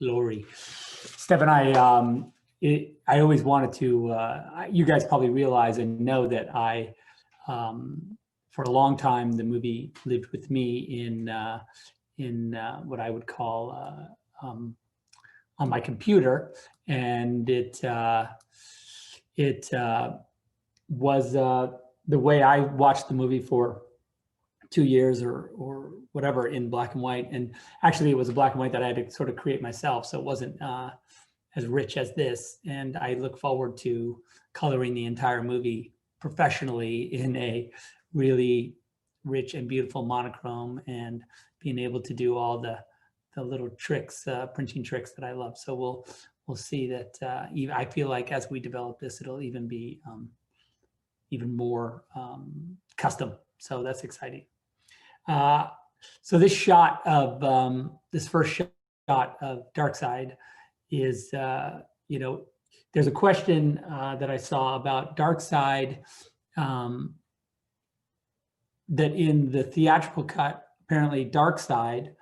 Lori. Steph and I always wanted to, you guys probably realize and know that I, for a long time, the movie lived with me in what I would call on my computer. And it was the way I watched the movie for 2 years or whatever in black and white. And actually it was a black and white that I had to sort of create myself. So it wasn't as rich as this. And I look forward to coloring the entire movie professionally in a really rich and beautiful monochrome and being able to do all the little tricks, printing tricks that I love. So we'll see that I feel like as we develop this, it'll even be even more custom. So that's exciting. So this shot of this first shot of Darkseid is, there's a question that I saw about Darkseid that in the theatrical cut, apparently Darkseid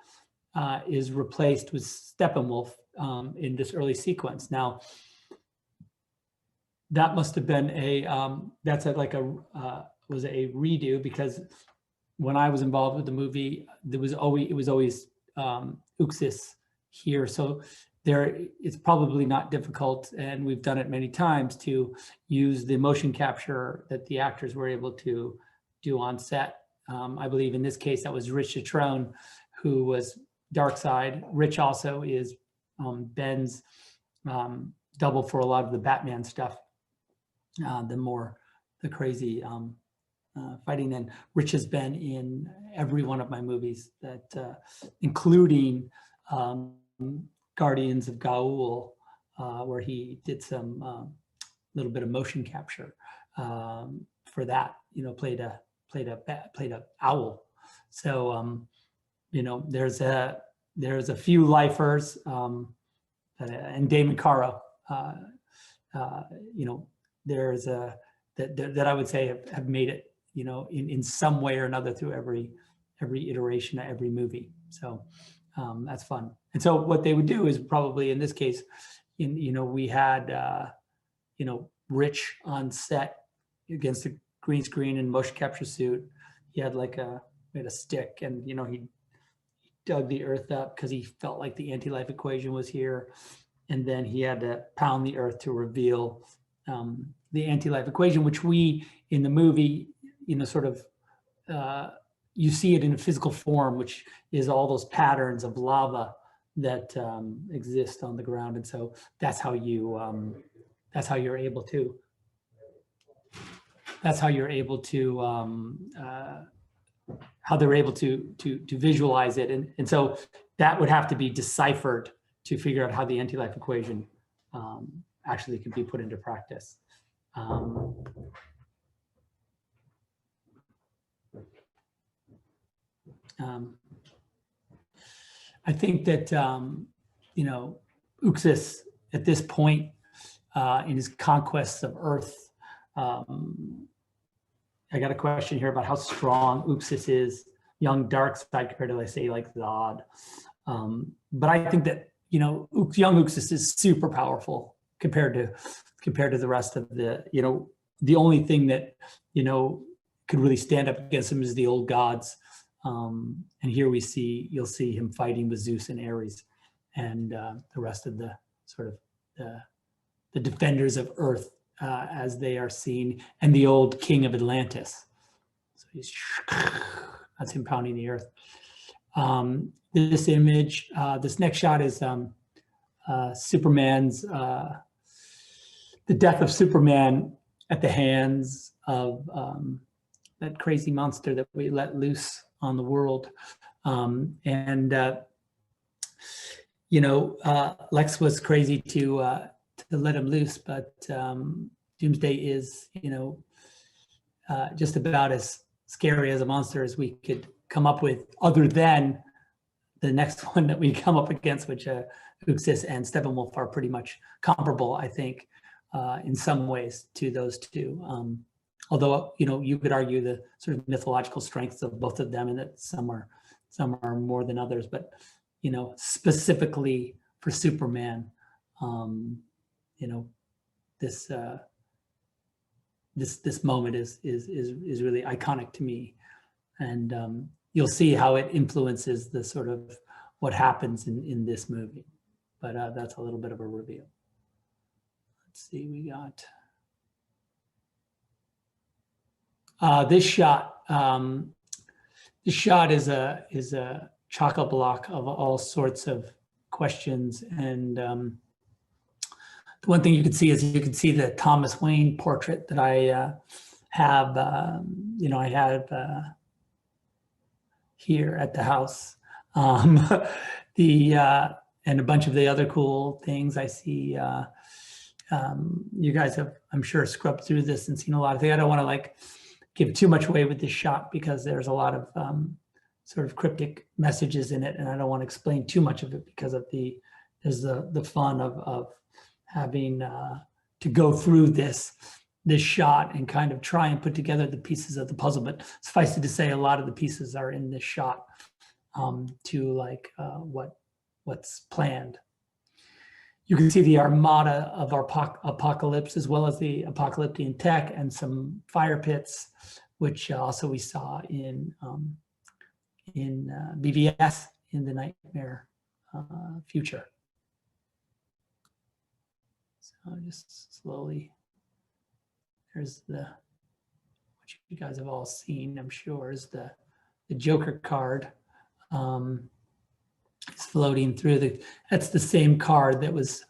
is replaced with Steppenwolf in this early sequence. Now, that must have been was a redo, because when I was involved with the movie, it was always Uxas here. So it's probably not difficult, and we've done it many times, to use the motion capture that the actors were able to do on set. I believe in this case that was Rich Citrone, who was Darkseid. Rich also is Ben's double for a lot of the Batman stuff, the crazy fighting. And Rich has been in every one of my movies, that including Guardians of Gaul, where he did some little bit of motion capture for that. Played a owl. So there's a few lifers, and Damon Caro. There's that I would say have made it, in some way or another through every iteration of every movie. So that's fun. And so what they would do is probably in this case, we had Rich on set against the green screen and motion capture suit. He had made a stick, and he dug the earth up because he felt like the anti-life equation was here, and then he had to pound the earth to reveal the anti-life equation, which we in the movie, you see it in a physical form, which is all those patterns of lava that exist on the ground. And so that's how you're able to how they're able to visualize it. And so that would have to be deciphered to figure out how the anti-life equation actually can be put into practice. I think that, Uxas at this point in his conquests of Earth, I got a question here about how strong Uxas is, young Darkseid compared to, let's say, like Zod. But I think that, young Uxas is super powerful compared to the rest of the only thing that, could really stand up against him is the old gods. And here you'll see him fighting with Zeus and Ares and the rest of the sort of the defenders of Earth as they are seen, and the old king of Atlantis. So that's him pounding the earth. This image, this next shot is Superman's, the death of Superman at the hands of that crazy monster that we let loose on the world. Lex was crazy to let him loose, but Doomsday is, just about as scary as a monster as we could come up with, other than the next one that we come up against, which Uxas and Steppenwolf are pretty much comparable, I think, in some ways to those two. Although, you could argue the sort of mythological strengths of both of them, and that some are more than others, but, specifically Superman. You know, this this moment is really iconic to me, and you'll see how it influences the sort of what happens in this movie. But that's a little bit of a reveal. Let's see, we got this shot. This shot is a chocolate block of all sorts of questions, and the one thing you can see is you can see the Thomas Wayne portrait that I have. You know, I have here at the house. And a bunch of the other cool things I see. You guys have, I'm sure, scrubbed through this and seen a lot of things. I don't want to like give too much away with this shot because there's a lot of sort of cryptic messages in it, and I don't want to explain too much of it because of there's the fun of having to go through this shot and kind of try and put together the pieces of the puzzle. But suffice it to say, a lot of the pieces are in this shot to like what's planned. You can see the armada of our apocalypse, as well as the apocalyptic tech and some fire pits, which also we saw in BVS in the Nightmare Future. So just slowly, there's what you guys have all seen, I'm sure, is the Joker card. It's floating through that's the same card that was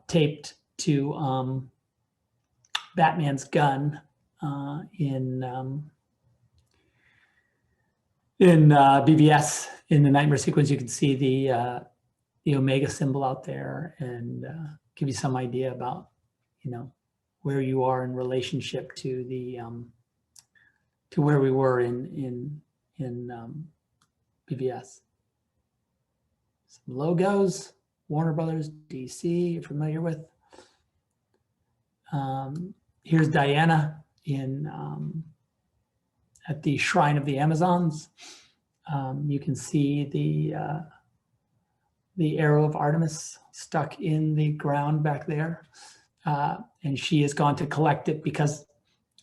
taped to Batman's gun in BVS. In the nightmare sequence, you can see the Omega symbol out there, and give you some idea about, you know, where you are in relationship to the to where we were in BVS. Some logos, Warner Brothers, DC, you're familiar with. Here's Diana at the Shrine of the Amazons. You can see the arrow of Artemis stuck in the ground back there. And she has gone to collect it because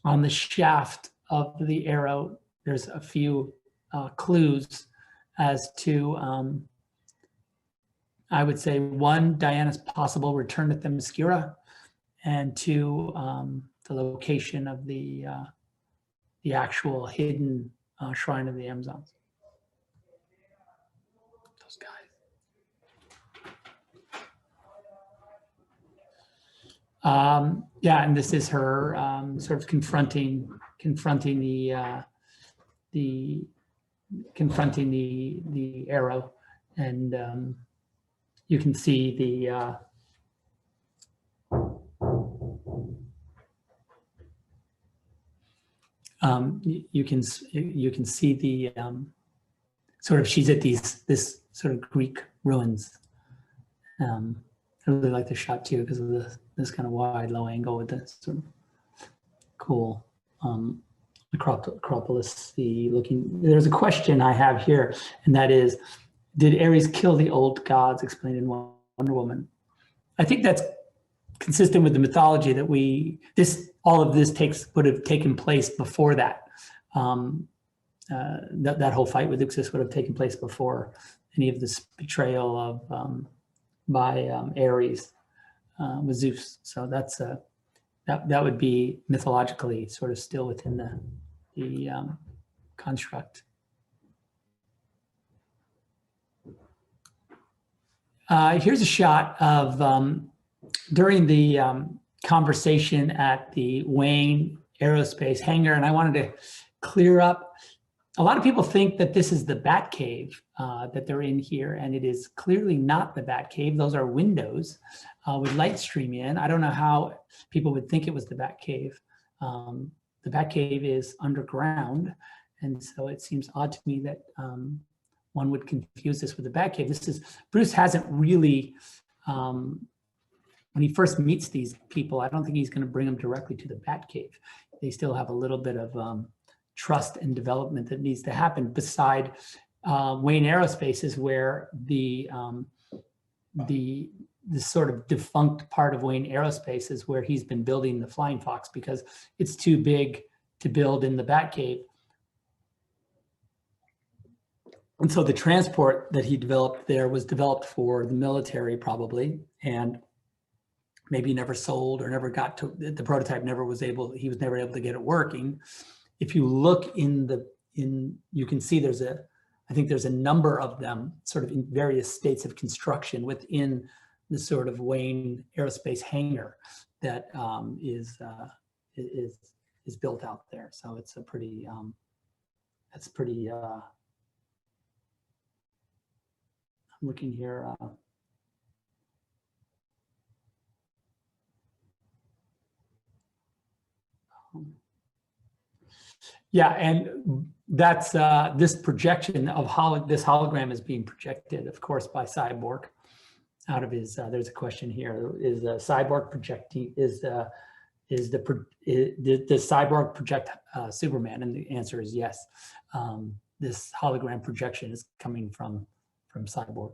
on the shaft of the arrow, there's a few clues as to, I would say, one, Diana's possible return to Themyscira, and two, the location of the actual hidden Shrine of the Amazons. Those guys. Yeah, and this is her sort of confronting the arrow, and you can see the you can see the sort of, she's at this sort of Greek ruins. I really like the shot too because of this kind of wide, low angle with this sort of cool Acropolis looking. There's a question I have here, and that is, did Ares kill the old gods explained in Wonder Woman? I think that's consistent with the mythology that all of this would have taken place before that. That whole fight with Uxus would have taken place before any of this betrayal of by Ares with Zeus. So that's that would be mythologically sort of still within the construct. Here's a shot of during the conversation at the Wayne Aerospace hangar, and I wanted to clear up. A lot of people think that this is the Batcave that they're in here, and it is clearly not the Batcave. Those are windows with light streaming in. I don't know how people would think it was the Batcave. The Batcave is underground, and so it seems odd to me that one would confuse this with the Batcave. Bruce hasn't really, when he first meets these people, I don't think he's going to bring them directly to the Batcave. They still have a little bit of trust and development that needs to happen beside Wayne Aerospace, is where the this sort of defunct part of Wayne Aerospace is where he's been building the Flying Fox because it's too big to build in the Batcave. And so the transport that he developed there was developed for the military probably, and maybe never sold or never got to, the prototype never was able, he was never able to get it working. If you look you can see I think there's a number of them sort of in various states of construction within the sort of Wayne Aerospace hangar that is built out there. So it's a pretty, I'm looking here. Yeah, and that's this projection of this hologram is being projected, of course, by Cyborg out of his. There's a question here: is Cyborg projecting? Does Cyborg project Superman? And the answer is yes. This hologram projection is coming from Cyborg.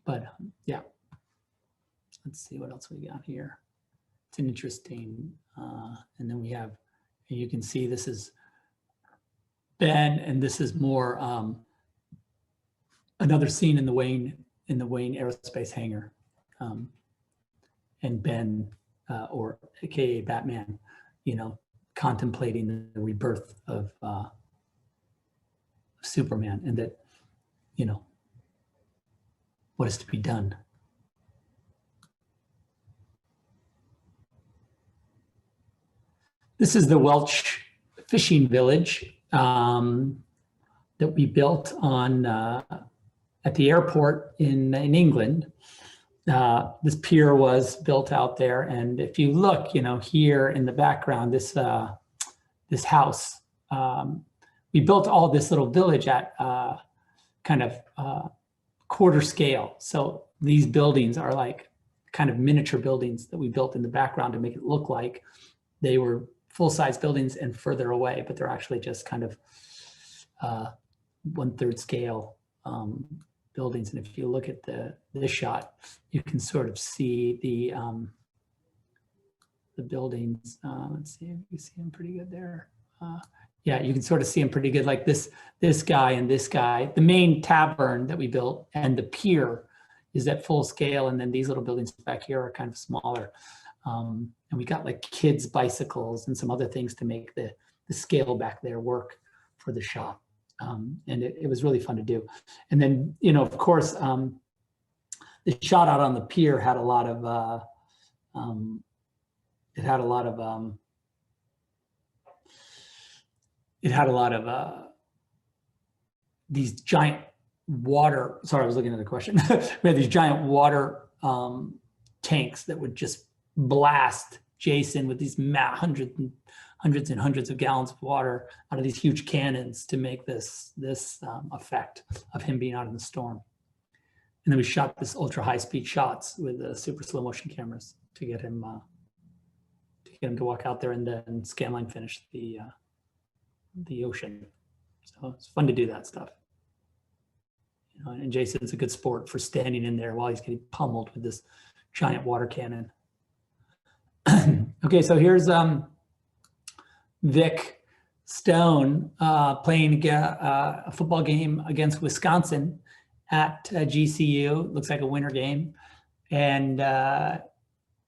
But yeah, let's see what else we got here. It's an interesting, and then we have. You can see this is Ben, and this is more another scene in the Wayne Aerospace hangar, and Ben, or AKA Batman, contemplating the rebirth of Superman, and that, what is to be done. This is the Welch fishing village that we built on at the airport in England. This pier was built out there, and if you look, here in the background, this house, we built all this little village at kind of quarter scale. So these buildings are like kind of miniature buildings that we built in the background to make it look like they were full-size buildings and further away, but they're actually just kind of 1/3 scale buildings. And if you look at this shot, you can sort of see the buildings. Let's see if you see them pretty good there. Yeah, you can sort of see them pretty good, like this guy and this guy. The main tavern that we built and the pier is at full scale, and then these little buildings back here are kind of smaller. And we got like kids' bicycles and some other things to make the scale back there work for the shop. And it was really fun to do. And then, of course, the shot out on the pier had a lot of, these giant water, sorry, I was looking at the question. We had these giant water tanks that would just blast Jason with these hundreds and hundreds of gallons of water out of these huge cannons to make this effect of him being out in the storm. And then we shot this ultra high speed shots with super slow motion cameras to get him to walk out there, and then Scanline finished the ocean. So it's fun to do that stuff. And Jason's a good sport for standing in there while he's getting pummeled with this giant water cannon. Okay, so here's Vic Stone playing a football game against Wisconsin at GCU. Looks like a winter game. And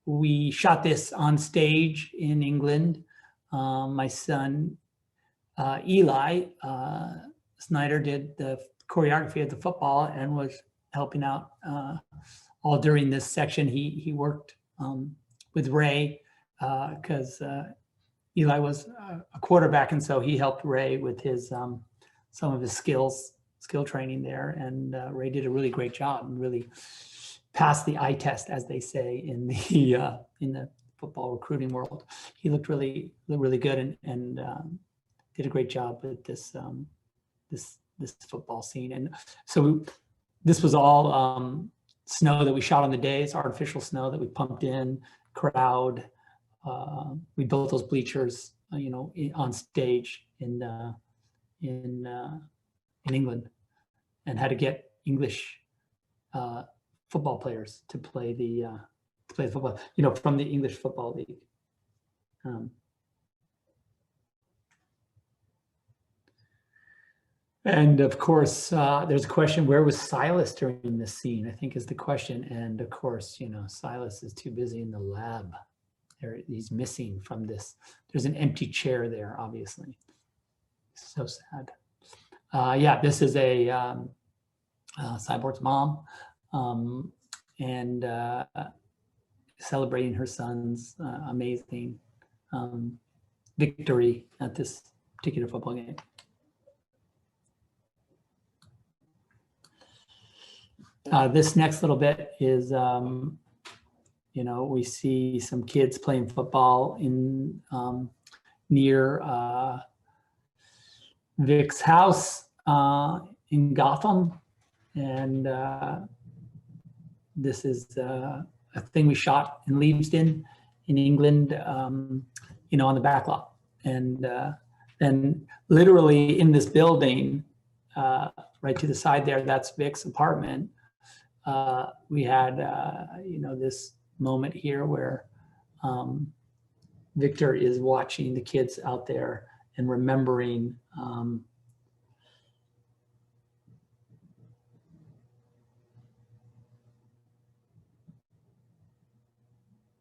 we shot this on stage in England. My son, Eli Snyder, did the choreography of the football and was helping out all during this section. He worked with Ray because Eli was a quarterback, and so he helped Ray with his some of his skill training there, and Ray did a really great job and really passed the eye test, as they say in the football recruiting world. He looked really good and did a great job with this football scene. And so this was all snow that we shot on the day. It's artificial snow that we pumped in, crowd. We built those bleachers, on stage in England, and had to get English football players to play the football, from the English Football League. And of course, there's a question, where was Silas during this scene, I think is the question. And of course, Silas is too busy in the lab. He's missing from this. There's an empty chair there, obviously. So sad. Yeah, this is a Cyborg's mom, and celebrating her son's amazing victory at this particular football game. This next little bit is, we see some kids playing football in near Vic's house in Gotham. And this is a thing we shot in Leavesden in England, on the back lot. And then literally in this building, right to the side there, that's Vic's apartment. We had, this moment here where Victor is watching the kids out there and remembering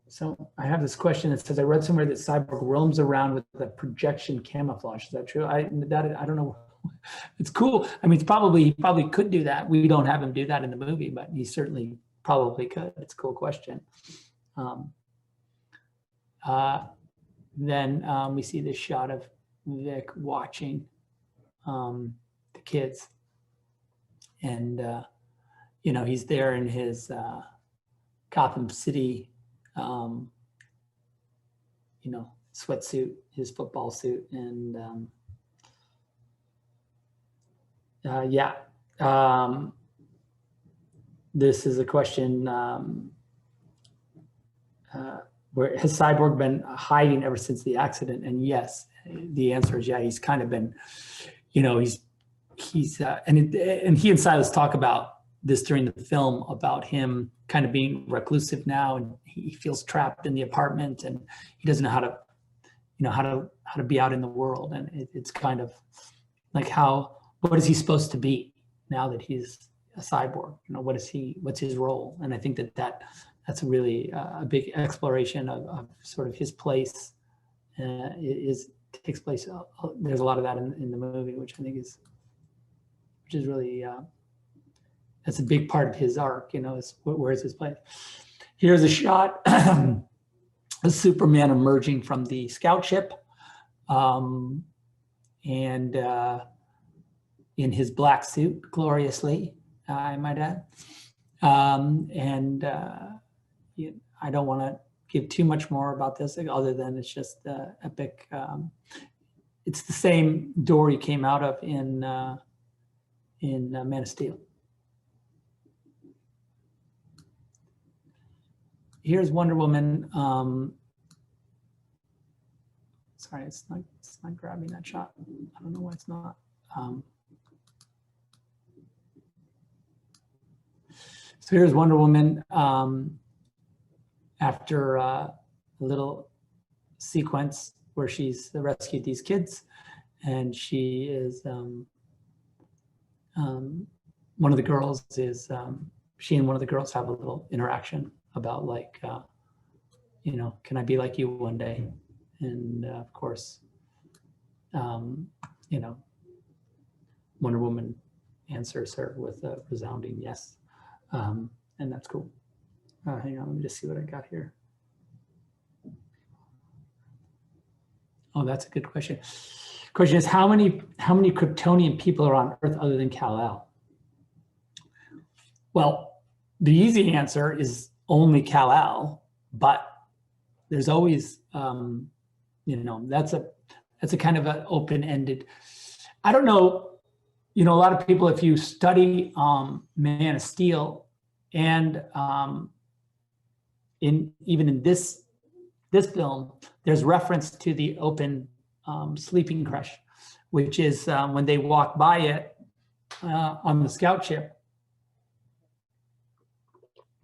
so I have this question that says, I read somewhere that Cyborg roams around with a projection camouflage. Is that true? I don't know. It's cool. I mean, he probably could do that. We don't have him do that in the movie, but he certainly probably could. It's a cool question. Then we see this shot of Vic watching the kids. And, he's there in his Gotham City, sweatsuit, his football suit. And this is a question, where has Cyborg been hiding ever since the accident? And yes, the answer is yeah. He's kind of been, and he and Silas talk about this during the film, about him kind of being reclusive now, and he feels trapped in the apartment, and he doesn't know how to, how to be out in the world. And it's kind of like, what is he supposed to be now that he's a cyborg? What's his role? And I think that's a really a big exploration of sort of his place. Takes place. There's a lot of that in the movie, which I think is really that's a big part of his arc. Is where's his place? Here's a shot of Superman emerging from the scout ship, and in his black suit, gloriously, I might add. I don't want to give too much more about this, other than it's just epic. It's the same door he came out of in Man of Steel. Here's Wonder Woman. Sorry, it's not grabbing that shot. I don't know why it's not. So here's Wonder Woman after a little sequence where she's rescued these kids, and she is one of the girls is she and one of the girls have a little interaction about like can I be like you one day? And of course Wonder Woman answers her with a resounding yes. And that's cool. Hang on, let me just see what I got here. Oh, that's a good question. Question is, how many Kryptonian people are on Earth other than Kal-El? Well, the easy answer is only Kal-El, but there's always that's a kind of an open-ended. I don't know. A lot of people, if you study Man of Steel, and even in this film, there's reference to the open sleeping crush, which is when they walk by it on the scout ship.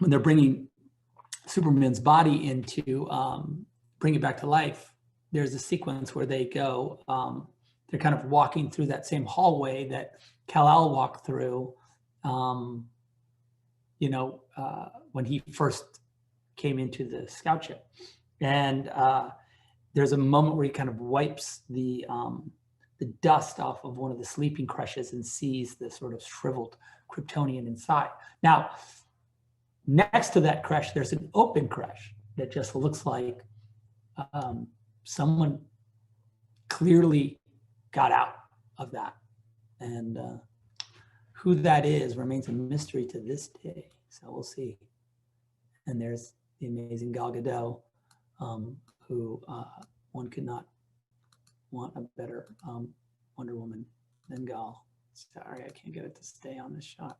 when they're bringing Superman's body into bring it back to life, there's a sequence where they go, they're kind of walking through that same hallway that Kal-El walked through, when he first came into the scout ship. And there's a moment where he kind of wipes the dust off of one of the sleeping crushes and sees the sort of shriveled Kryptonian inside. Now, next to that crush, there's an open crush that just looks like someone clearly got out of that. And who that is remains a mystery to this day. So we'll see. And there's the amazing Gal Gadot, who one could not want a better Wonder Woman than Gal. Sorry, I can't get it to stay on this shot.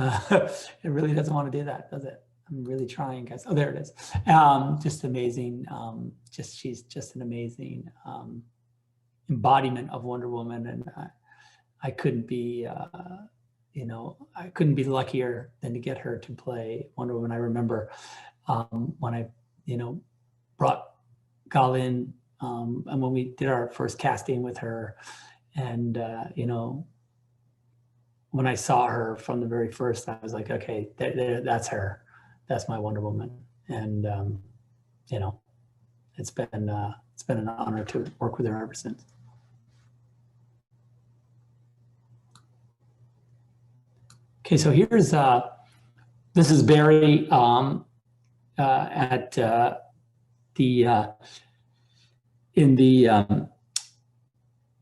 It really doesn't want to do that, does it? I'm really trying, guys. Oh, there it is. Just amazing. She's just an amazing embodiment of Wonder Woman, and I couldn't be, I couldn't be luckier than to get her to play Wonder Woman. I remember when I, brought Gal in, and when we did our first casting with her, and when I saw her from the very first, I was like, okay, that's her. That's my Wonder Woman. And, it's been an honor to work with her ever since. Okay, so here's, this is Barry at in the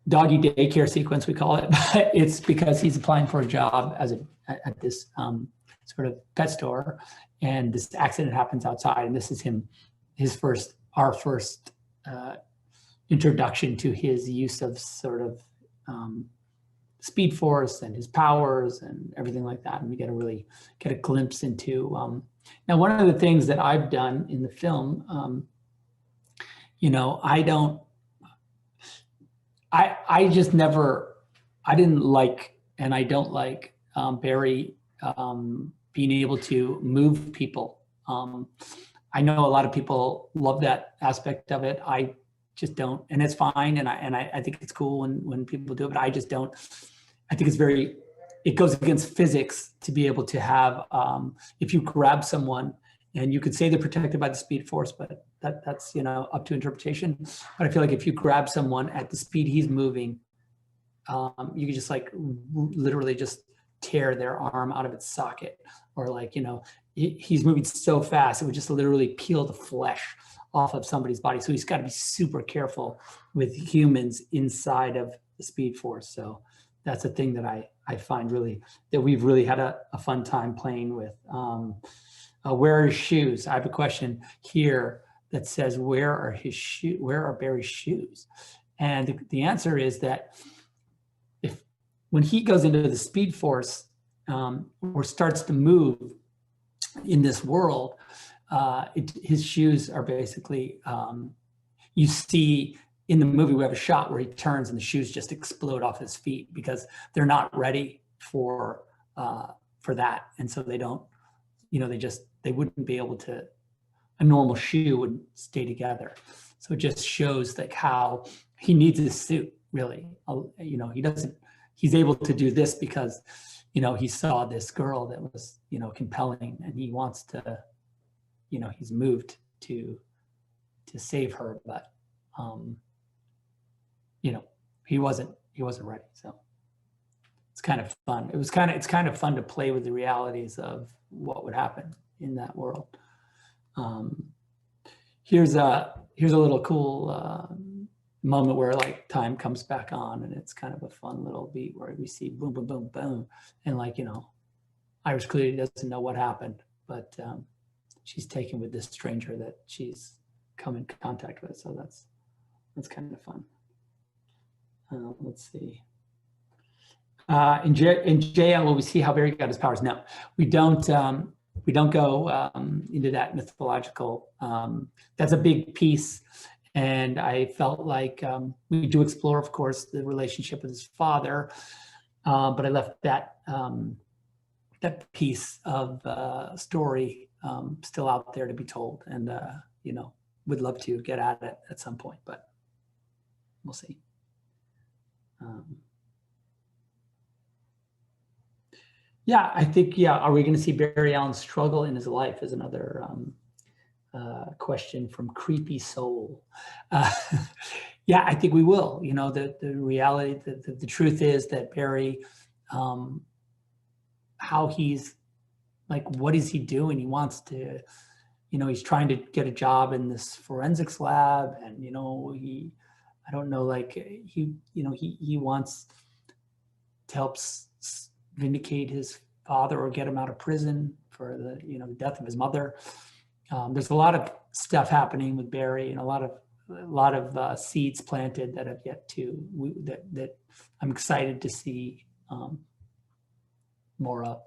doggy daycare sequence, we call it. It's because he's applying for a job at this sort of pet store, and this accident happens outside, and this is our first introduction to his use of sort of speed force and his powers and everything like that, and we get a glimpse into. Now, one of the things that I've done in the film, I just never, I didn't like, and I don't like Barry being able to move people. I know a lot of people love that aspect of it. I just don't, and it's fine. And I think it's cool when people do it, but I just don't. I think it goes against physics to be able to have, if you grab someone, and you could say they're protected by the speed force, but that's up to interpretation. But I feel like if you grab someone at the speed he's moving, you could just literally just tear their arm out of its socket, or he's moving so fast it would just literally peel the flesh off of somebody's body. So he's got to be super careful with humans inside of the speed force. So that's a thing that I find that we've really had a fun time playing with. Where are his shoes? I have a question here that says, where are Barry's shoes? And the answer is that when he goes into the speed force or starts to move in this world, his shoes are basically, you see in the movie, we have a shot where he turns and the shoes just explode off his feet because they're not ready for that. And so they don't, they wouldn't be able to, a normal shoe would stay together. So it just shows how he needs his suit, really. He's able to do this because, he saw this girl that was, compelling, and he wants to, he's moved to save her, but, he wasn't ready. So it's kind of fun. It's kind of fun to play with the realities of what would happen in that world. Here's a little cool moment where time comes back on, and it's kind of a fun little beat where we see boom, boom, boom, boom, and Iris clearly doesn't know what happened, but she's taken with this stranger that she's come in contact with. So that's kind of fun. Let's see. In JL, will we see how Barry got his powers? No, we don't go into that mythological. That's a big piece, and I felt like we do explore, of course, the relationship with his father. but I left that that piece of story still out there to be told, and you know, would love to get at it at some point, but we'll see. Yeah, I think, yeah, are we going to see Barry Allen's struggle in his life is another question from Creepy Soul. Yeah, I think we will. You know, the reality, the truth is that Barry, how he's, like, what is he doing? He wants to, you know, he's trying to get a job in this forensics lab, and, you know, I don't know, like, he, you know, he wants to help vindicate his father or get him out of prison for the, you know, the death of his mother. There's a lot of stuff happening with Barry, and a lot of seeds planted that have yet to, that I'm excited to see more of.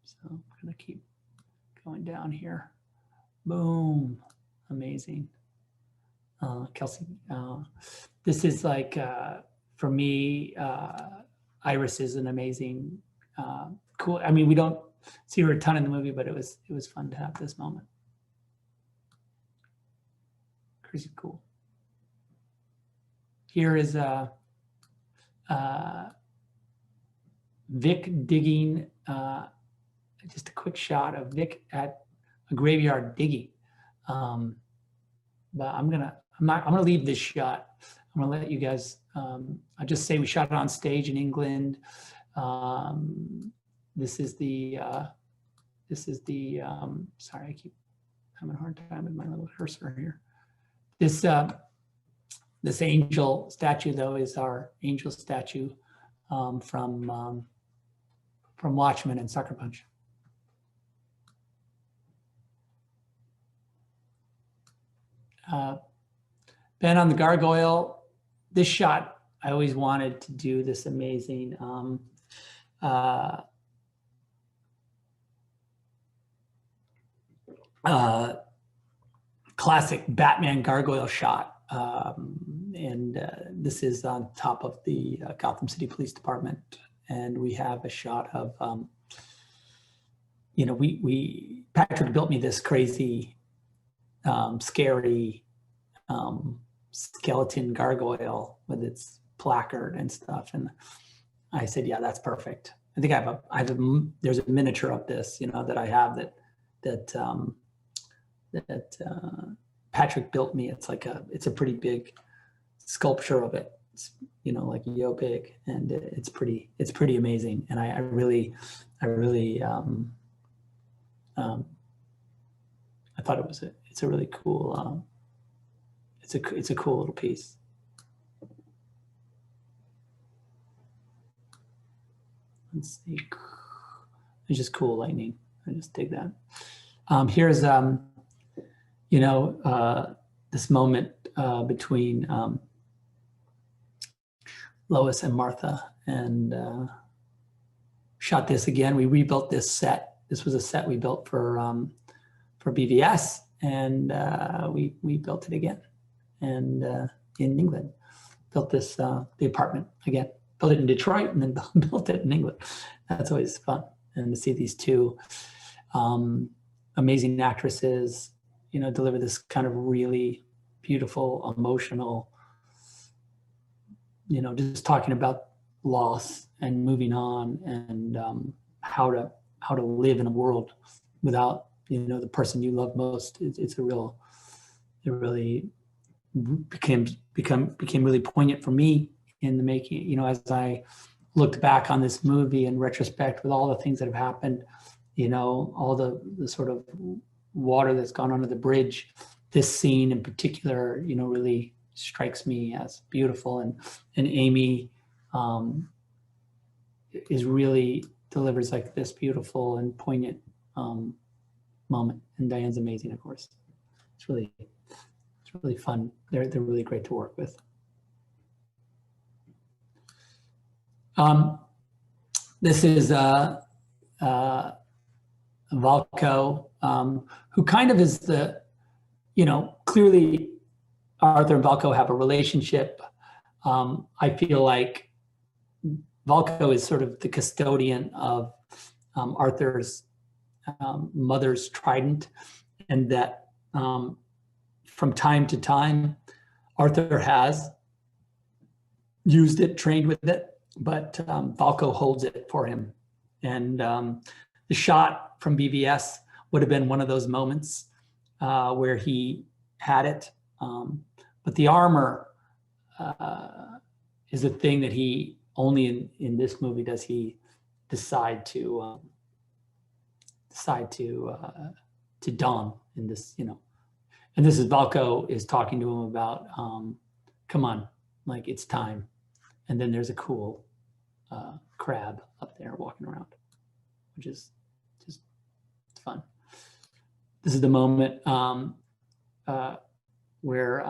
So I'm gonna keep going down here. Boom, amazing. Kelsey, this is like, for me, Iris is an amazing, cool. I mean, we don't see her a ton in the movie, but it was fun to have this moment. Crazy cool. Here is Vic digging, just a quick shot of Vic at a graveyard digging. But I'm gonna leave this shot. I'm gonna let you guys, I'll just say we shot it on stage in England. This is the, sorry, I keep having a hard time with my little cursor here. This angel statue, though, is our angel statue from Watchmen and Sucker Punch. Ben on the Gargoyle. This shot, I always wanted to do this amazing classic Batman Gargoyle shot. This is on top of the Gotham City Police Department. And we have a shot of, you know, Patrick built me this crazy, scary skeleton gargoyle with its placard and stuff. And I said, yeah, that's perfect. I think there's a miniature of this, you know, that I have that Patrick built me. It's a pretty big sculpture of it. It's, you know, like yo big, and it's pretty amazing. And I really I thought it's a really cool, it's a cool little piece. Let's see, it's just cool lightning. I just dig that. Here's you know, this moment between Lois and Martha, and shot this again. We rebuilt this set. This was a set we built for BVS, and we built it again. And in England, built this the apartment again. Built it in Detroit, and then built it in England. That's always fun, and to see these two amazing actresses, you know, deliver this kind of really beautiful, emotional, you know, just talking about loss and moving on, and how to live in a world without, you know, the person you love most. It really became really poignant for me in the making. You know, as I looked back on this movie in retrospect, with all the things that have happened, you know, all the sort of water that's gone under the bridge, this scene in particular, you know, really strikes me as beautiful. And Amy is really delivers like this beautiful and poignant moment. And Diane's amazing, of course. It's really fun. They're really great to work with. This is Valko, who kind of is the, you know, clearly Arthur and Valko have a relationship. I feel like Valko is sort of the custodian of Arthur's mother's trident, and that from time to time, Arthur has used it, trained with it, but Valko holds it for him. And the shot from BVS would have been one of those moments where he had it. But the armor is a thing that he only in this movie does he decide to don in this, you know. And this is Valko is talking to him about, come on, like it's time. And then there's a cool crab up there walking around, which is just fun. This is the moment where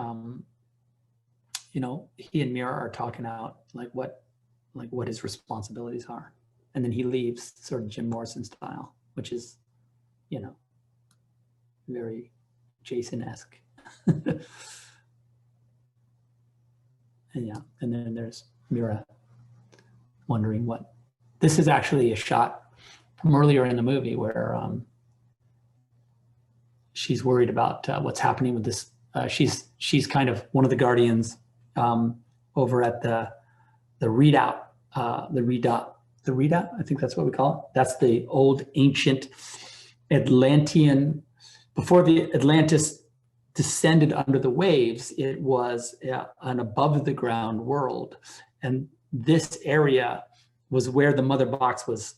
you know, he and Mera are talking out like what his responsibilities are, and then he leaves, sort of Jim Morrison style, which is, you know, very Jason-esque. And yeah, and then there's Mera wondering what. This is actually a shot from earlier in the movie where she's worried about what's happening with this. She's kind of one of the guardians over at the redoubt, the redoubt. I think that's what we call it. That's the old ancient Atlantean. Before the Atlantis descended under the waves, it was an above the ground world, and this area was where the mother box was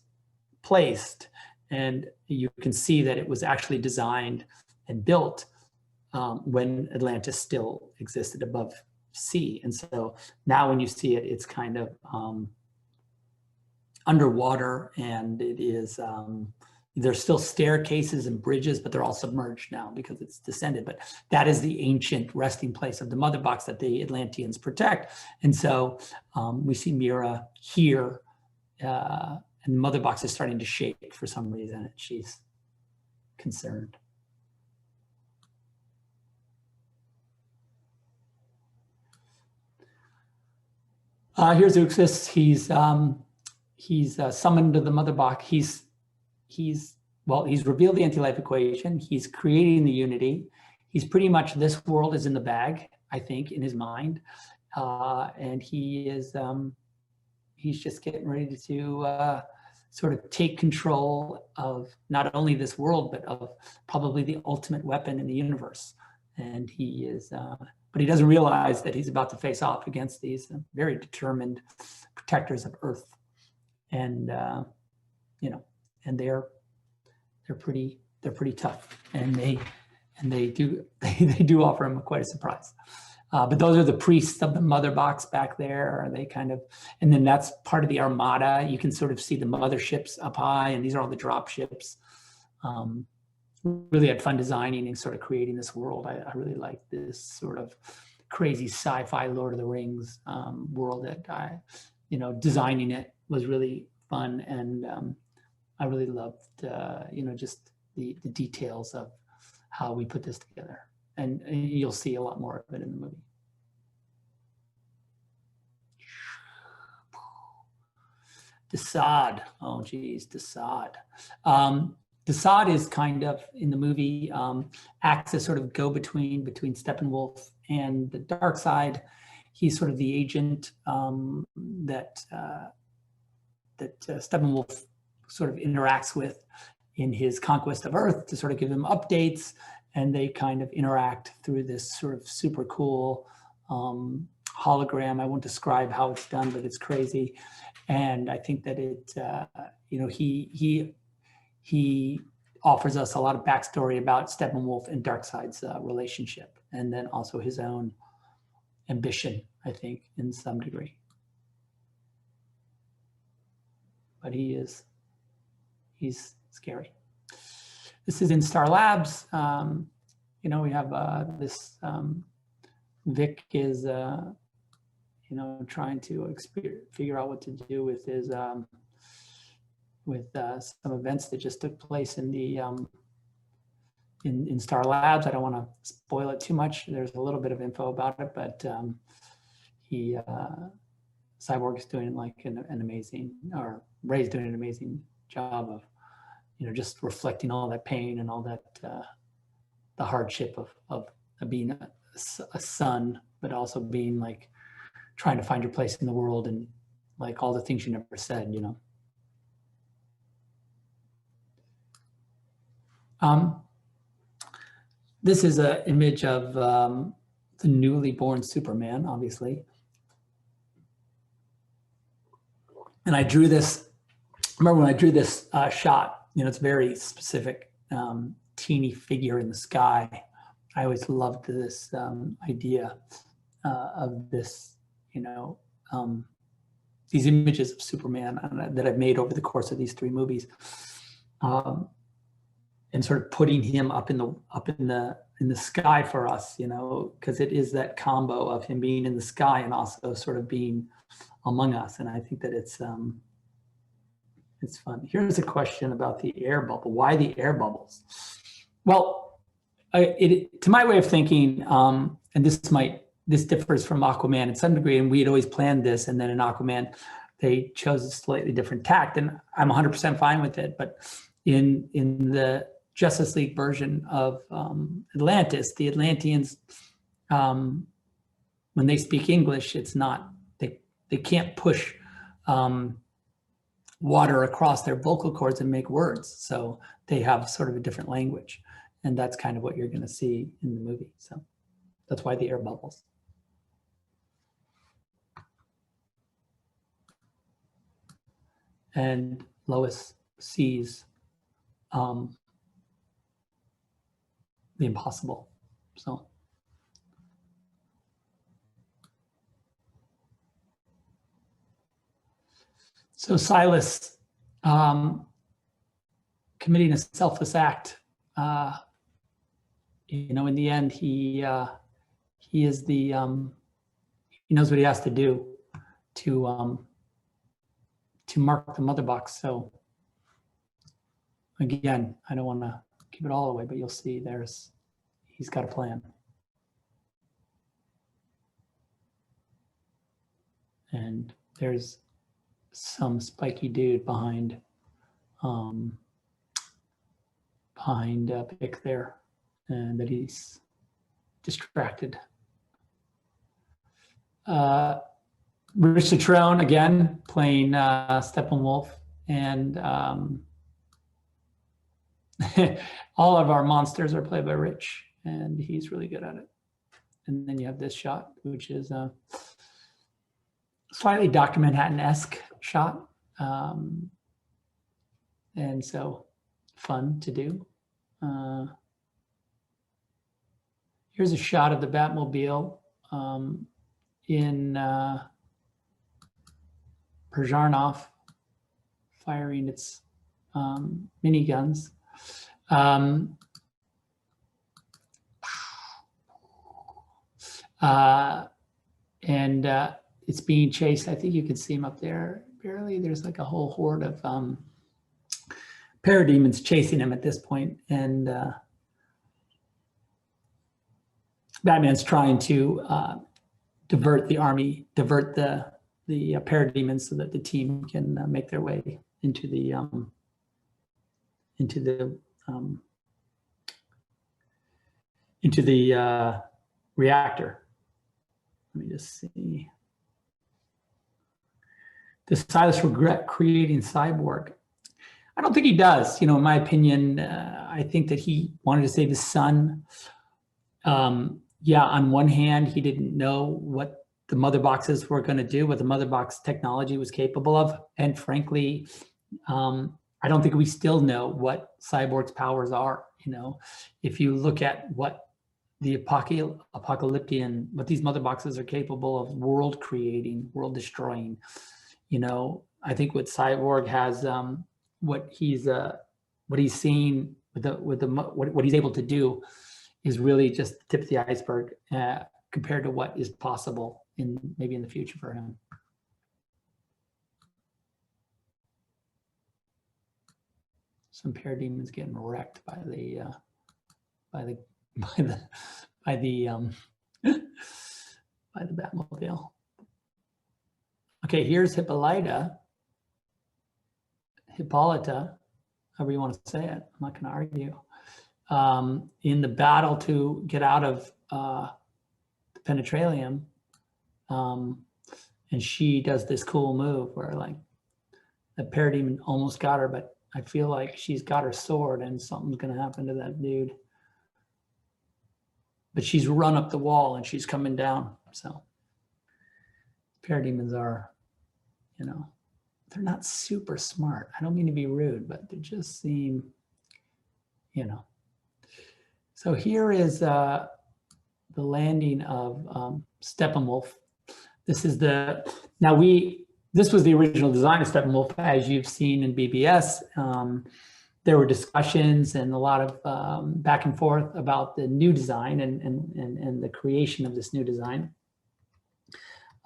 placed. And you can see that it was actually designed and built when Atlantis still existed above sea. And so now when you see it, it's kind of underwater, and it is, there's still staircases and bridges, but they're all submerged now because it's descended. But that is the ancient resting place of the mother box that the Atlanteans protect. And so we see Mera here, and the mother box is starting to shake for some reason, and she's concerned. Here's Uxas. He's summoned to the mother box. He's revealed the anti-life equation. He's creating the unity. He's pretty much, this world is in the bag, I think, in his mind. And he is, he's just getting ready to sort of take control of not only this world, but of probably the ultimate weapon in the universe. And he is, but he doesn't realize that he's about to face off against these very determined protectors of Earth. And, you know, and they're pretty tough, and they do offer him quite a surprise. But those are the priests of the mother box back there. They kind of, and then that's part of the armada. You can sort of see the motherships up high, and these are all the drop ships. Really had fun designing and sort of creating this world. I really like this sort of crazy sci-fi Lord of the Rings world that designing it was really fun. And I really loved, just the details of how we put this together. And you'll see a lot more of it in the movie. Desaad. Oh, geez, Desaad. Desaad is kind of, in the movie, acts as sort of go-between between Steppenwolf and the dark side. He's sort of the agent that Steppenwolf sort of interacts with in his conquest of Earth to sort of give him updates, and they kind of interact through this sort of super cool hologram. I won't describe how it's done, but it's crazy. And I think that it, he offers us a lot of backstory about Steppenwolf and Darkseid's relationship, and then also his own ambition, I think, in some degree. But he's scary. This is in Star Labs. We have this, Vic is, trying to figure out what to do with his, some events that just took place in the, in Star Labs. I don't want to spoil it too much. There's a little bit of info about it, but Cyborg is doing like an amazing, or Ray's doing an amazing job of, just reflecting all that pain and all that, the hardship of being a son, but also being like trying to find your place in the world and like all the things you never said, This is an image of the newly born Superman, obviously. And I drew this, remember when I drew this shot, it's very specific, teeny figure in the sky. I always loved this idea of this, these images of Superman that I've made over the course of these 3 movies, and sort of putting him up in the sky for us, because it is that combo of him being in the sky and also sort of being among us. And I think that it's fun. Here's a question about the air bubble. Why the air bubbles? Well, to my way of thinking, and this differs from Aquaman in some degree, and we had always planned this, and then in Aquaman, they chose a slightly different tact, and I'm 100% fine with it. But in the Justice League version of Atlantis, the Atlanteans, when they speak English, it's not, they can't push water across their vocal cords and make words. So they have sort of a different language. And that's kind of what you're going to see in the movie. So that's why the air bubbles. And Lois sees the impossible. So Silas committing a selfless act, in the end, he is the, he knows what he has to do to mark the mother box. So again, I don't want to give it all away, but you'll see he's got a plan. And there's some spiky dude behind Pick there, and that he's distracted. Rich Citrone again playing Steppenwolf, and all of our monsters are played by Rich, and he's really good at it. And then you have this shot, which is slightly Dr. Manhattan-esque shot, and so fun to do. Here's a shot of the Batmobile in Perjarnov firing its miniguns. And it's being chased. I think you can see him up there barely. There's like a whole horde of parademons chasing him at this point, and Batman's trying to divert the army, divert the parademons so that the team can make their way into the reactor. Let me just see. Does Silas regret creating Cyborg? I don't think he does. In my opinion, I think that he wanted to save his son. Yeah, on one hand, he didn't know what the mother boxes were going to do, what the mother box technology was capable of. And frankly, I don't think we still know what Cyborg's powers are. If you look at what the apocalyptian, what these mother boxes are capable of world creating, world destroying, I think what Cyborg has, what he's seeing what he's able to do is really just the tip of the iceberg compared to what is possible maybe in the future for him. Some parademons getting wrecked by the Batmobile. Okay, here's Hippolyta, however you want to say it. I'm not going to argue. In the battle to get out of the penetralium, and she does this cool move where like the parademon almost got her, but I feel like she's got her sword and something's going to happen to that dude. But she's run up the wall and she's coming down. So parademons are, you know, they're not super smart. I don't mean to be rude, but they just seem, you know. So here is the landing of Steppenwolf. This is this was the original design of Steppenwolf, as you've seen in BBS. There were discussions and a lot of back and forth about the new design and the creation of this new design.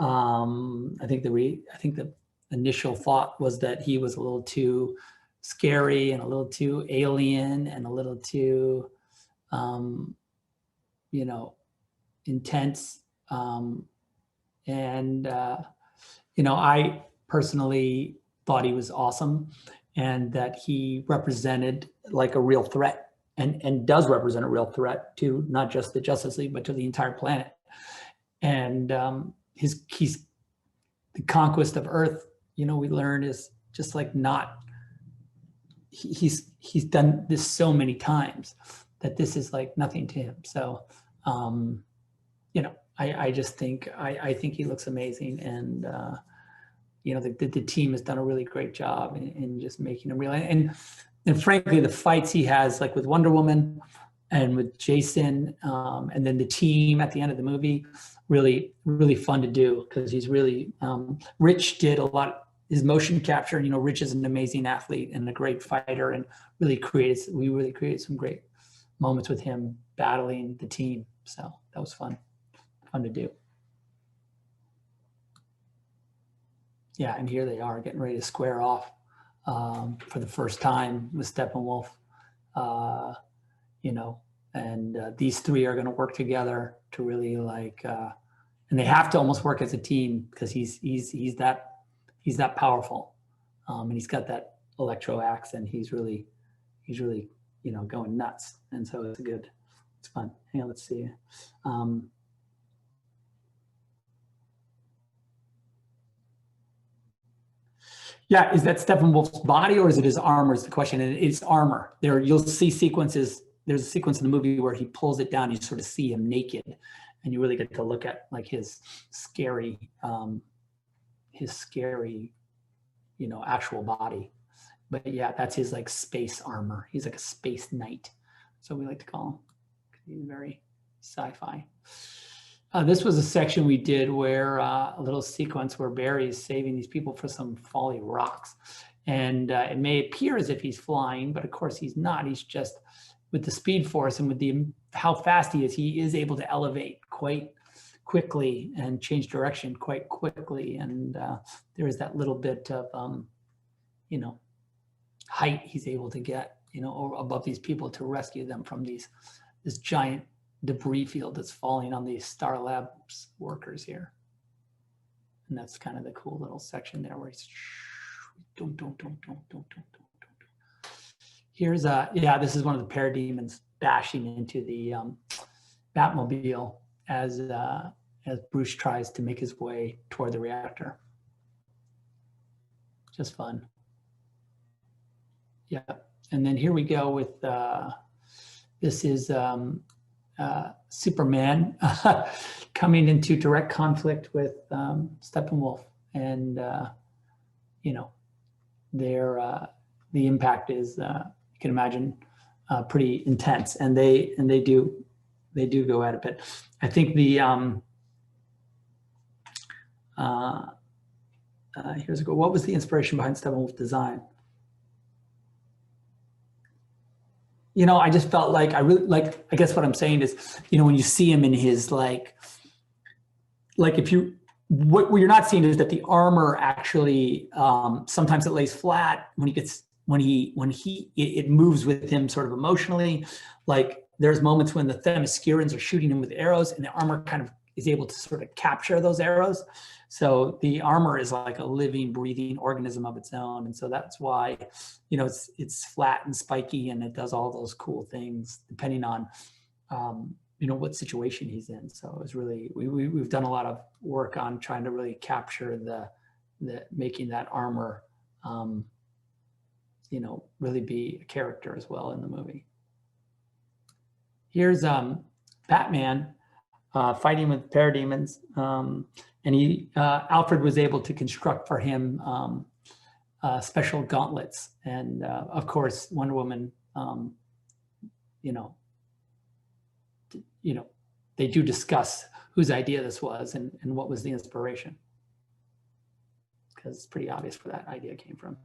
I think the initial thought was that he was a little too scary and a little too alien and a little too, you know, intense. You know, I personally thought he was awesome and that he represented like a real threat and does represent a real threat to not just the Justice League, but to the entire planet. And he's the conquest of Earth, you know, we learned is just like not, he's done this so many times that this is like nothing to him. So, you know, I just think, I think he looks amazing. And, you know, the team has done a really great job in just making him real. And frankly, the fights he has, like with Wonder Woman and with Jason, and then the team at the end of the movie, really, really fun to do because he's really, Rich did a lot, his motion capture, you know, Rich is an amazing athlete and a great fighter and we really created some great moments with him battling the team. So that was fun to do. Yeah, and here they are getting ready to square off for the first time with Steppenwolf, you know, and these three are going to work together to really like, and they have to almost work as a team because he's that powerful, and he's got that electro axe, and he's really, you know, going nuts, and so it's fun. Hang on, let's see. Yeah, is that Steppenwolf's body or is it his armor is the question. And it's armor. There, you'll see sequences. There's a sequence in the movie where he pulls it down. You sort of see him naked and you really get to look at like his scary, you know, actual body. But yeah, that's his like space armor. He's like a space knight. So we like to call him. He's very sci-fi. This was a section we did where a little sequence where Barry is saving these people for some falling rocks. And it may appear as if he's flying, but of course he's not. He's just with the speed force and with how fast he is able to elevate quite quickly and change direction quite quickly. And there is that little bit of, you know, height he's able to get, you know, above these people to rescue them from this giant debris field that's falling on these Star Labs workers here. And that's kind of the cool little section there where he's here's this is one of the parademons bashing into the Batmobile as Bruce tries to make his way toward the reactor. Just fun. Yeah, and then here we go with this is Superman coming into direct conflict with Steppenwolf, and you know, the impact is you can imagine pretty intense, and they do go at it. But I think the here's a go. What was the inspiration behind Steppenwolf design? You know, I just felt like I guess what I'm saying is, you know, when you see him in his like if you, what you're not seeing is that the armor actually, sometimes it lays flat when it moves with him sort of emotionally. Like there's moments when the Themyscirans are shooting him with arrows and the armor kind of is able to sort of capture those arrows. So the armor is like a living, breathing organism of its own. And so that's why, you know, it's flat and spiky, and it does all those cool things depending on, you know, what situation he's in. So it was really, we've done a lot of work on trying to really capture the making that armor, you know, really be a character as well in the movie. Here's Batman fighting with parademons, and Alfred was able to construct for him special gauntlets, and of course Wonder Woman, you know, they do discuss whose idea this was and what was the inspiration, because it's pretty obvious where that idea came from.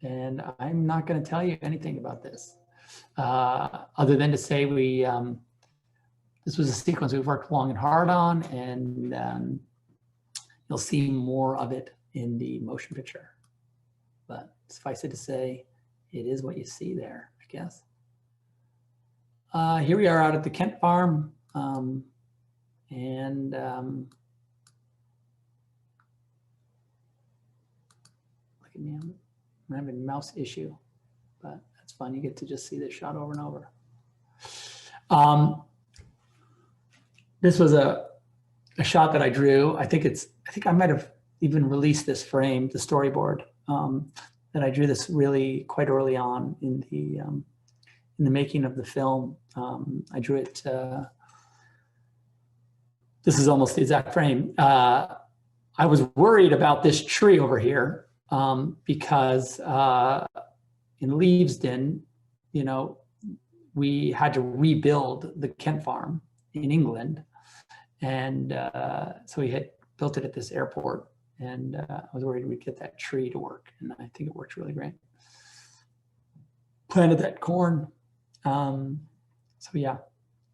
And I'm not going to tell you anything about this, other than to say this was a sequence we've worked long and hard on, and you'll see more of it in the motion picture. But suffice it to say, it is what you see there, I guess. Here we are out at the Kent farm, and look at me, I'm having a mouse issue, but that's fun. You get to just see this shot over and over. This was a shot that I drew. I think I might have even released this frame, the storyboard, that I drew this really quite early on in the making of the film. I drew it. This is almost the exact frame. I was worried about this tree over here because in Leavesden, you know, we had to rebuild the Kent farm in England. And so we had built it at this airport, and I was worried we'd get that tree to work, and I think it worked really great. Planted that corn. So yeah,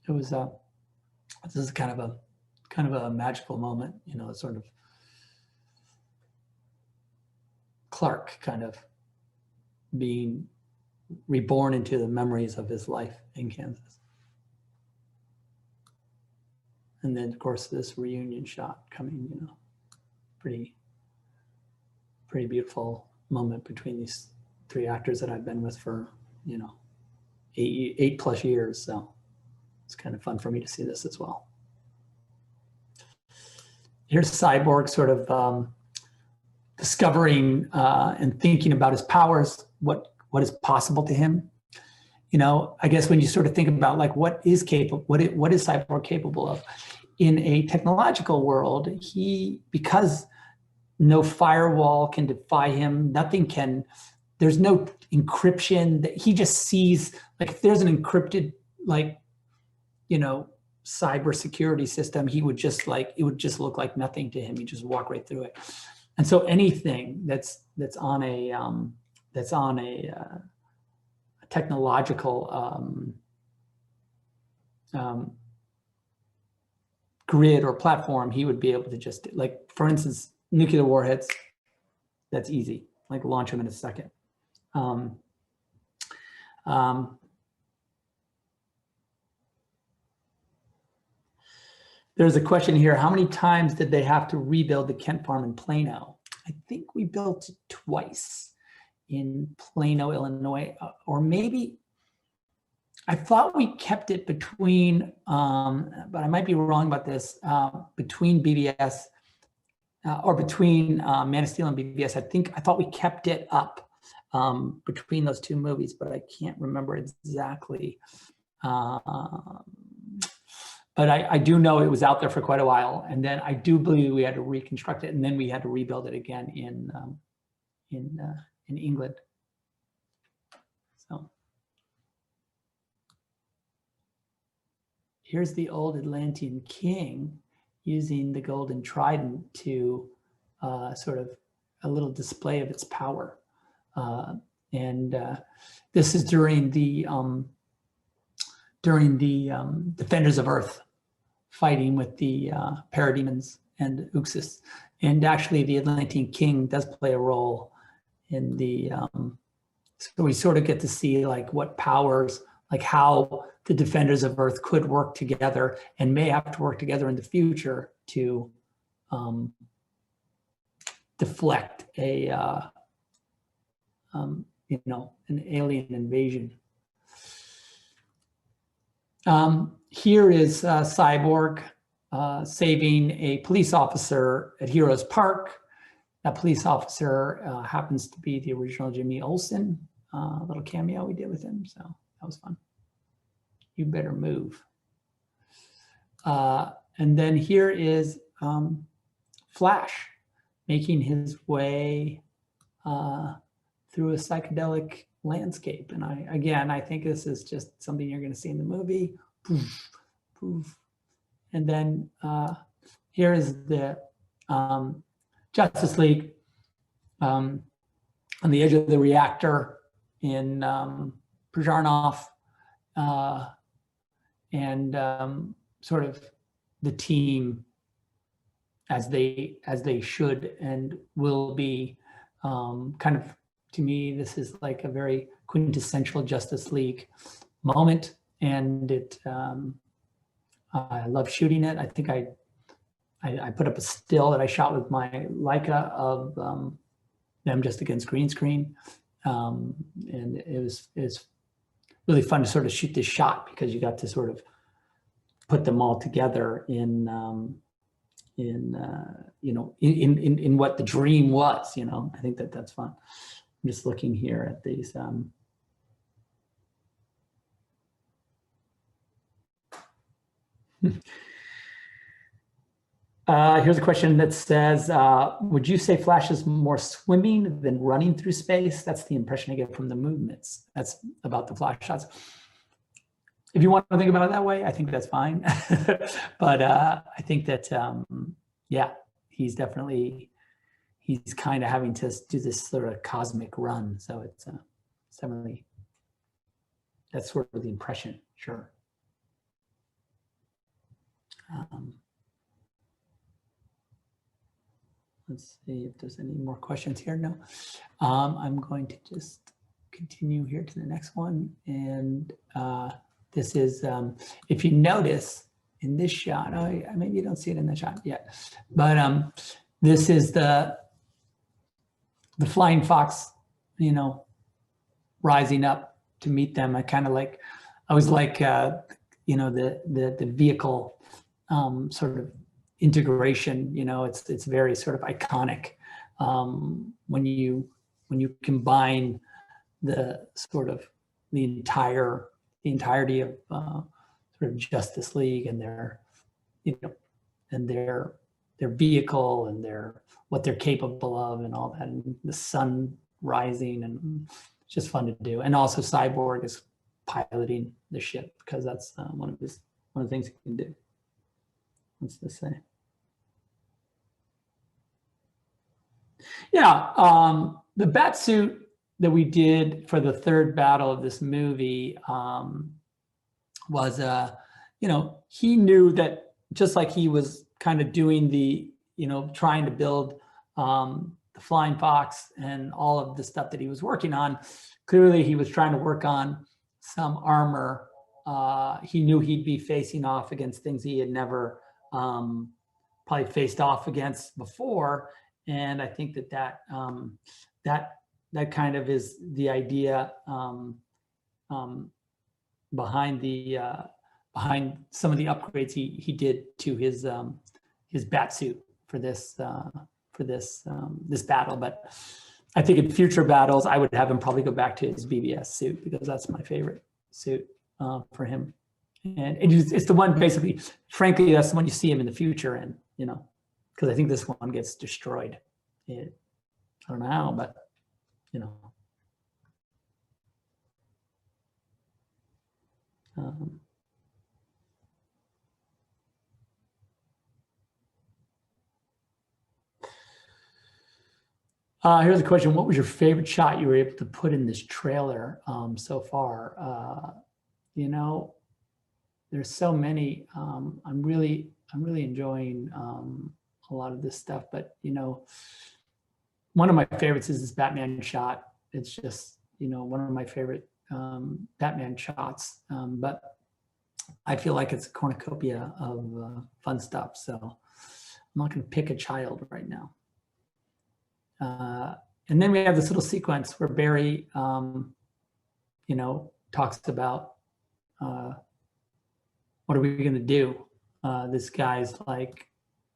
it was, this is kind of a magical moment, you know, sort of Clark kind of being reborn into the memories of his life in Kansas. And then, of course, this reunion shot coming, you know, pretty beautiful moment between these three actors that I've been with for, you know, eight plus years. So it's kind of fun for me to see this as well. Here's Cyborg sort of discovering and thinking about his powers, what is possible to him. You know, I guess when you sort of think about like what is Cyborg capable of in a technological world, because no firewall can defy him, nothing can, there's no encryption, that he just sees, like if there's an encrypted, like, you know, cybersecurity system, he would just like, it would just look like nothing to him. He'd just walk right through it. And so anything that's on a technological grid or platform, he would be able to just, like, for instance, nuclear warheads, that's easy, like launch them in a second. There's a question here, how many times did they have to rebuild the Kent farm in Plano? I think we built it twice in Plano, Illinois, or maybe, I thought we kept it between, but I might be wrong about this, between BBS or between Man of Steel and BBS. I thought we kept it up between those two movies, but I can't remember exactly. But I do know it was out there for quite a while, and then I do believe we had to reconstruct it, and then we had to rebuild it again in England. So here's the old Atlantean king using the golden trident to sort of a little display of its power, and this is during the Defenders of Earth fighting with the parademons and Uxus. And actually the Atlantean king does play a role in the, so we sort of get to see like what powers like how the defenders of Earth could work together and may have to work together in the future to deflect a an alien invasion. Here is Cyborg saving a police officer at Heroes Park. That police officer happens to be the original Jimmy Olsen, a little cameo we did with him, so that was fun. You better move. And then here is Flash making his way through a psychedelic landscape. And I think this is just something you're going to see in the movie. Poof, poof. And then here is the Justice League on the edge of the reactor in Prozharnov, and sort of the team as they should and will be. Kind of, to me, this is like a very quintessential Justice League moment, and it I love shooting it. I think I put up a still that I shot with my Leica of them just against green screen, and it's really fun to sort of shoot this shot because you got to sort of put them all together in what the dream was. I think that's fun. I'm just looking here at these. Here's a question that says, would you say Flash is more swimming than running through space? That's the impression I get from the movements. That's about the Flash shots. If you want to think about it that way, I think that's fine. But I think that, yeah, he's kind of having to do this sort of cosmic run. So it's definitely, that's sort of the impression, sure. Let's see if there's any more questions here. No, I'm going to just continue here to the next one. And this is, if you notice in this shot, maybe you don't see it in the shot yet, but this is the flying fox, rising up to meet them. I was like, the vehicle sort of integration, it's very sort of iconic when you combine the sort of the entirety of sort of Justice League and their vehicle and what they're capable of and all that, and the sun rising, and it's just fun to do. And also Cyborg is piloting the ship because that's one of the things he can do. What's this say? Yeah, the bat suit that we did for the third battle of this movie was, he knew that just like he was kind of doing the, trying to build the Flying Fox and all of the stuff that he was working on, clearly he was trying to work on some armor. He knew he'd be facing off against things he had never probably faced off against before. And I think that kind of is the idea behind some of the upgrades he did to his bat suit for this battle. But I think in future battles, I would have him probably go back to his BBS suit because that's my favorite suit for him. And it's the one, basically, frankly, that's the one you see him in the future in, because I think this one gets destroyed. I don't know how, but, here's a question. What was your favorite shot you were able to put in this trailer so far? There's so many. I'm really enjoying a lot of this stuff, but one of my favorites is this Batman shot. It's just one of my favorite Batman shots, but I feel like it's a cornucopia of fun stuff. So I'm not going to pick a child right now. And then we have this little sequence where Barry, you know, talks about what are we going to do? This guy's like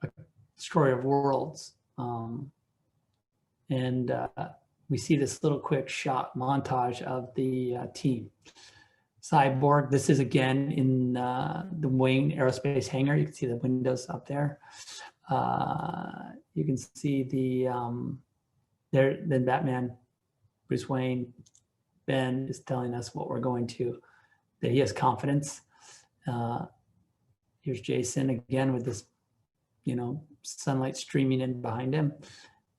a destroyer of worlds. And we see this little quick shot montage of the team. Cyborg, this is again in the Wayne Aerospace hangar. You can see the windows up there. You can see the, then Batman, Bruce Wayne, Ben is telling us what we're going to, that he has confidence. Here's Jason again with this, you know, sunlight streaming in behind him.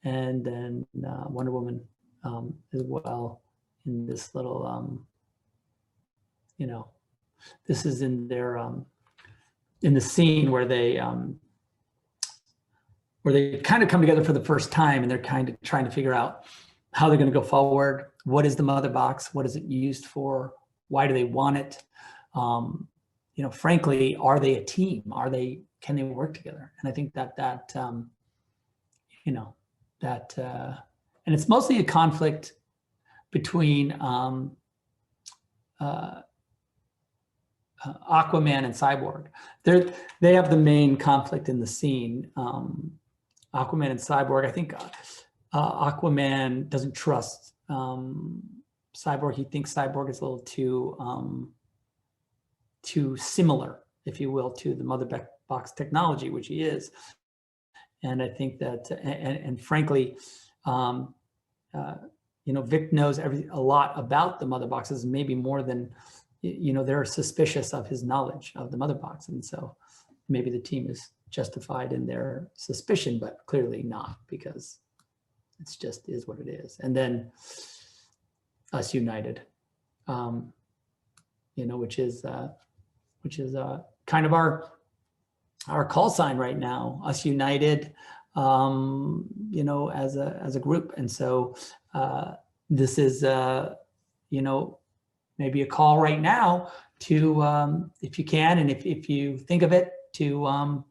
And then Wonder Woman as well in this little, you know, this is in their, in the scene where they kind of come together for the first time, and they're kind of trying to figure out how they're going to go forward. What is the mother box? What is it used for? Why do they want it? You know, frankly, are they a team? Can they work together? And I think that you know, that, and it's mostly a conflict between Aquaman and Cyborg. They have the main conflict in the scene. Aquaman and Cyborg, I think Aquaman doesn't trust Cyborg. He thinks Cyborg is a little too similar, if you will, to the mother box technology, which he is. And I think that, and frankly, you know, Vic knows a lot about the mother boxes, maybe more than, you know, they're suspicious of his knowledge of the mother box. And so maybe the team is justified in their suspicion, but clearly not, because it's just is what it is. And then Us United, you know, which is kind of our call sign right now, Us United, you know, as a group. And so this is, you know, maybe a call right now to, if you can, and if you think of it, to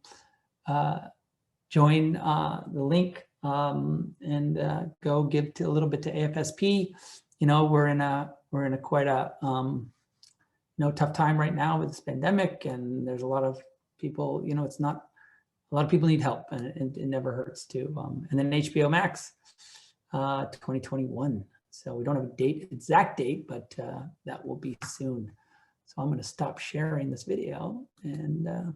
join the link and go give a little bit to AFSP. You know, we're in a quite a you know, tough time right now with this pandemic, and there's a lot of people, you know, it's not, a lot of people need help, and it never hurts to. And then HBO Max, 2021. So we don't have a exact date, but that will be soon. So I'm going to stop sharing this video, and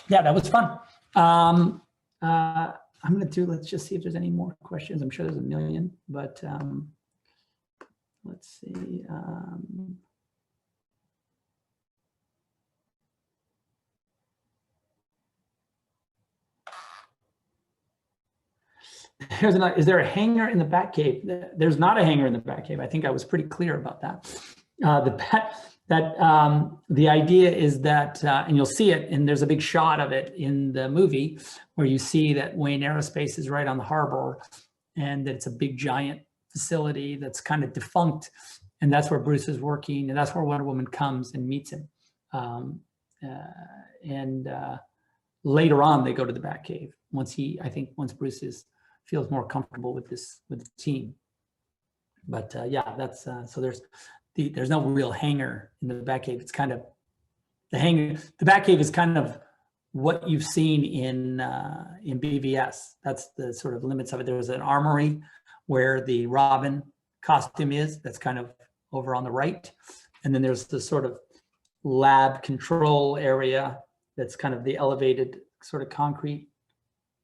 yeah, that was fun. I'm going to let's just see if there's any more questions. I'm sure there's a million, but let's see. Here's another, is there a hangar in the Batcave? There's not a hangar in the Batcave. I think I was pretty clear about that. The idea is that, and you'll see it, and there's a big shot of it in the movie where you see that Wayne Aerospace is right on the harbor, and that it's a big giant facility that's kind of defunct, and that's where Bruce is working, and that's where Wonder Woman comes and meets him. Later on, they go to the Batcave once Bruce feels more comfortable with the team. But yeah, that's so there's no real hangar in the Batcave. It's kind of the Batcave is kind of what you've seen in BVS. That's the sort of limits of it. There's an armory where the Robin costume is. That's kind of over on the right, and then there's the sort of lab control area that's kind of the elevated sort of concrete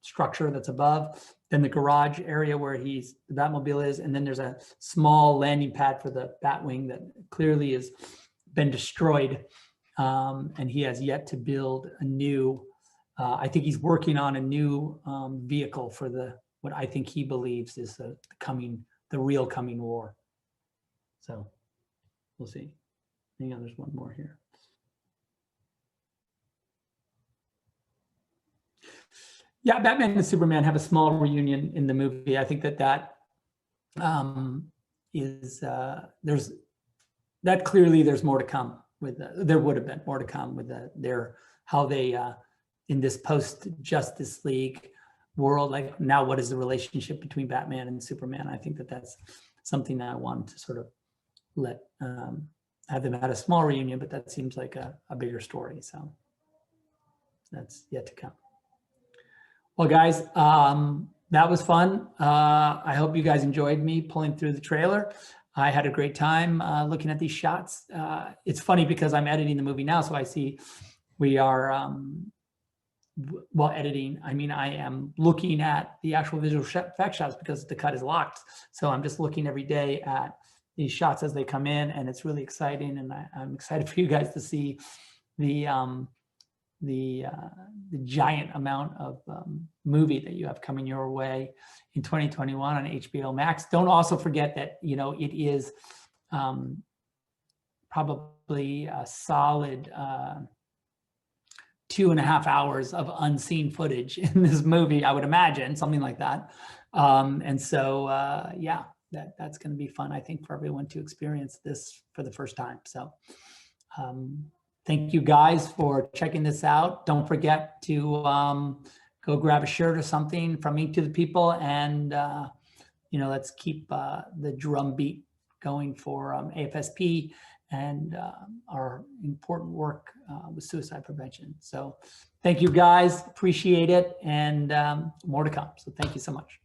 structure that's above. Then the garage area where the Batmobile is, and then there's a small landing pad for the Batwing that clearly has been destroyed, and he has yet to build a new. I think he's working on a new vehicle for what I think he believes is the real coming war. So we'll see. Hang on, there's one more here. Yeah, Batman and Superman have a small reunion in the movie. I think that is there's that clearly there's more to come with there would have been more to come with how they in this post Justice League world, like now what is the relationship between Batman and Superman? I think that's something that I wanted to sort of let have them at a small reunion, but that seems like a bigger story. So that's yet to come. Well, guys, that was fun. I hope you guys enjoyed me pulling through the trailer. I had a great time looking at these shots. It's funny because I'm editing the movie now, so I see we are, while editing, I mean, I am looking at the actual visual effect shots because the cut is locked. So I'm just looking every day at these shots as they come in, and it's really exciting. And I'm excited for you guys to see the giant amount of movie that you have coming your way in 2021 on HBO Max. Don't also forget that, you know, it is probably a solid 2.5 hours of unseen footage in this movie, I would imagine, something like that. And so, yeah, that's going to be fun, I think, for everyone to experience this for the first time. So thank you guys for checking this out. Don't forget to go grab a shirt or something from Ink to the People, and you know, let's keep the drum beat going for AFSP and our important work with suicide prevention. So thank you guys, appreciate it, and more to come. So thank you so much.